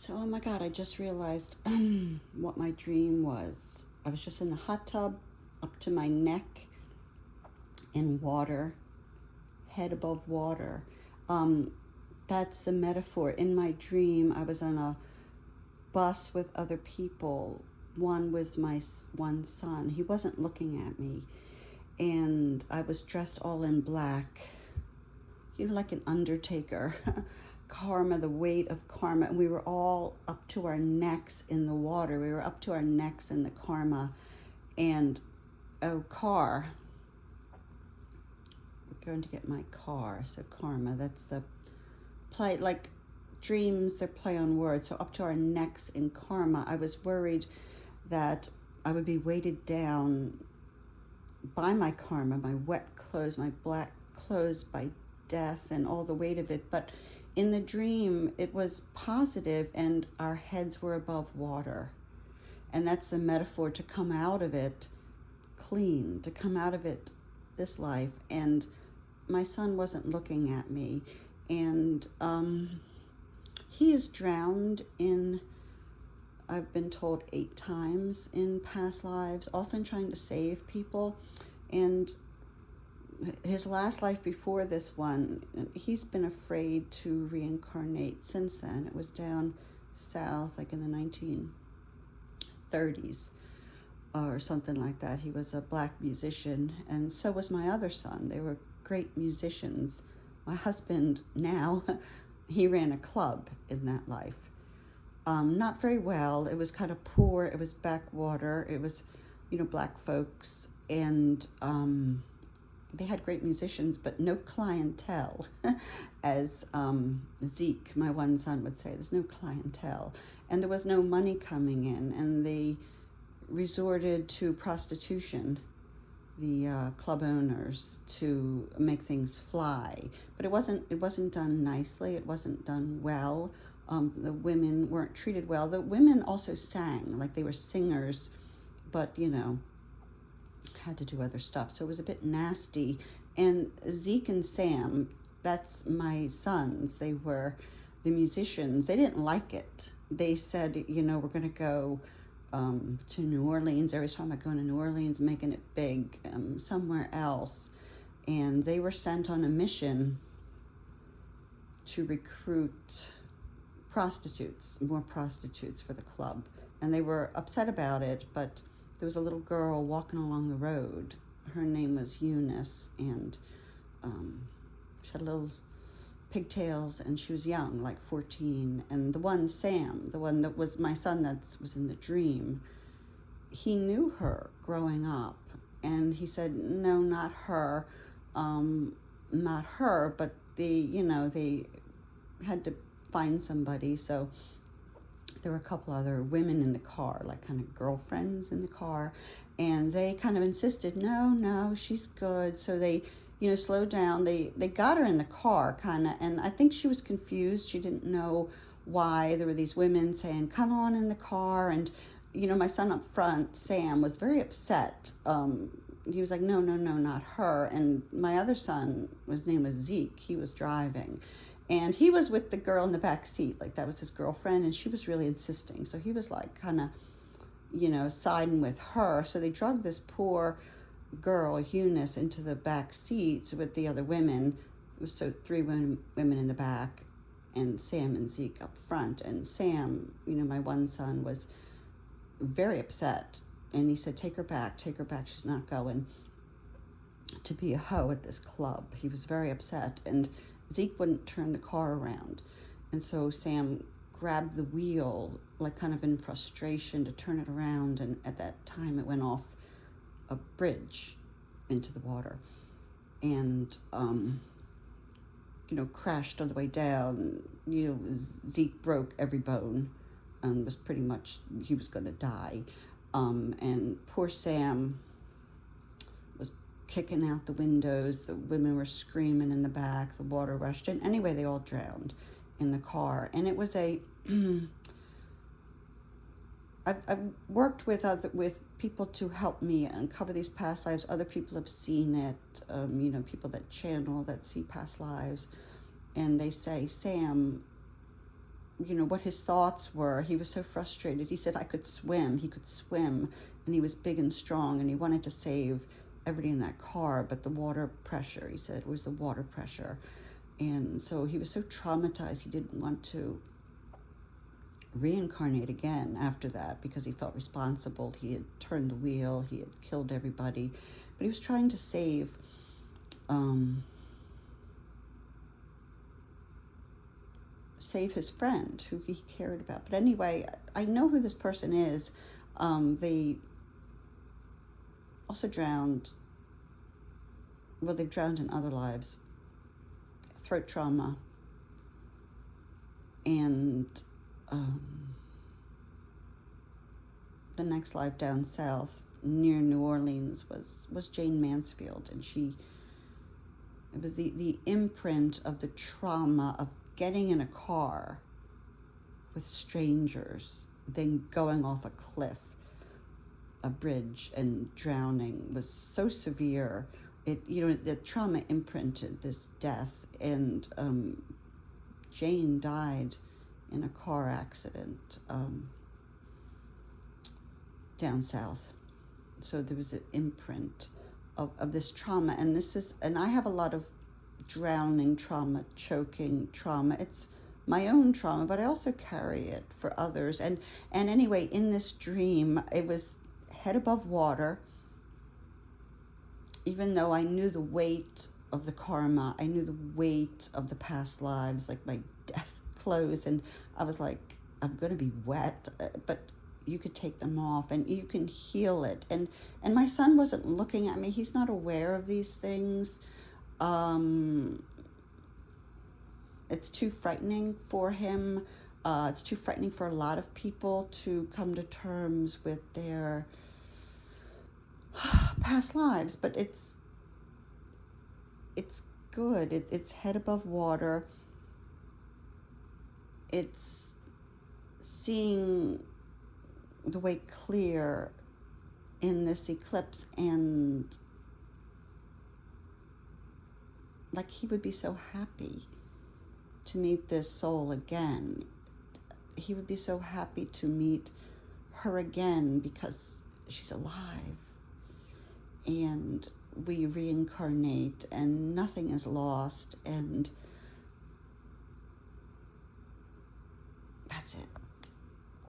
So, oh my God, I just realized what my dream was. I was just in the hot tub, up to my neck in water, head above water. Um, that's the metaphor. In my dream, I was on a bus with other people. One was my one son. He wasn't looking at me. And I was dressed all in black, like an undertaker. Karma, the weight of karma. And we were all up to our necks in the water. We were up to our necks in the karma. And car. We're going to get my car. So karma, that's the play, like dreams, they're play on words. So up to our necks in karma. I was worried that I would be weighted down by my karma, my wet clothes, my black clothes, by death and all the weight of it. But in the dream, it was positive and our heads were above water. And that's the metaphor, to come out of it clean, to come out of it this life. And my son wasn't looking at me. And he is drowned in, I've been told, 8 times in past lives, often trying to save people. And his last life before this one, he's been afraid to reincarnate since then. It was down south, like in the 1930s or something like that. He was a black musician, and so was my other son. They were great musicians. My husband now, he ran a club in that life. Not very well. It was kind of poor. It was backwater. It was, black folks, and they had great musicians, but no clientele, as Zeke, my one son, would say. There's no clientele, and there was no money coming in, and they resorted to prostitution, the club owners, to make things fly. But it wasn't done nicely. It wasn't done well. The women weren't treated well. The women also sang, like they were singers, but had to do other stuff. So it was a bit nasty. And Zeke and Sam, that's my sons, they were the musicians. They didn't like it. They said, we're going to go to New Orleans. Every time I go to New Orleans, making it big, somewhere else. And they were sent on a mission to recruit more prostitutes for the club. And they were upset about it, but there was a little girl walking along the road. Her name was Eunice, and she had little pigtails, and she was young, like 14. And the one, Sam, the one that was my son that was in the dream, he knew her growing up, and he said, no, not her, but they had to find somebody. So there were a couple other women in the car, like kind of girlfriends in the car, and they kind of insisted, no, she's good. So they, slowed down. They got her in the car, kind of, and I think she was confused. She didn't know why there were these women saying, come on in the car. And, my son up front, Sam, was very upset. He was like, no, not her. And my other son, his name was Zeke, he was driving. And he was with the girl in the back seat, like that was his girlfriend, and she was really insisting. So he was like kind of, siding with her. So they drugged this poor girl, Eunice, into the back seat with the other women. It was so 3 women in the back, and Sam and Zeke up front. And Sam, my one son, was very upset. And he said, take her back, she's not going to be a hoe at this club. He was very upset. And Zeke wouldn't turn the car around. And so Sam grabbed the wheel, like kind of in frustration, to turn it around. And at that time, it went off a bridge into the water. And, crashed on the way down. Zeke broke every bone and was pretty much, he was going to die. And poor Sam was kicking out the windows. The women were screaming in the back. The water rushed in. Anyway, they all drowned in the car. And it was I've worked with people to help me uncover these past lives. Other people have seen it, people that channel, that see past lives. And they say, Sam what his thoughts were. He was so frustrated. He said, I could swim. He could swim, and he was big and strong, and he wanted to save everybody in that car, but the water pressure, he said, it was the water pressure. And so he was so traumatized, he didn't want to reincarnate again after that because he felt responsible. He had turned the wheel, he had killed everybody, but he was trying to save his friend who he cared about. But anyway, I know who this person is. They also drowned. Well, they've drowned in other lives. Throat trauma. And the next life down south near New Orleans was Jane Mansfield. And it was the imprint of the trauma of getting in a car with strangers, then going off a cliff, a bridge, and drowning was so severe. The trauma imprinted this death, and Jane died in a car accident down south. So there was an imprint of this trauma, and I have a lot of drowning trauma, choking trauma. It's my own trauma, but I also carry it for others. And anyway, in this dream, it was head above water. Even though I knew the weight of the karma, I knew the weight of the past lives, like my death clothes, and I was like, I'm going to be wet, but you could take them off and you can heal it. And my son wasn't looking at me. He's not aware of these things. It's too frightening for him. It's too frightening for a lot of people to come to terms with their past lives, but it's good. It's head above water. It's seeing the way clear in this eclipse, and like he would be so happy to meet this soul again. He would be so happy to meet her again because she's alive. And we reincarnate and nothing is lost. And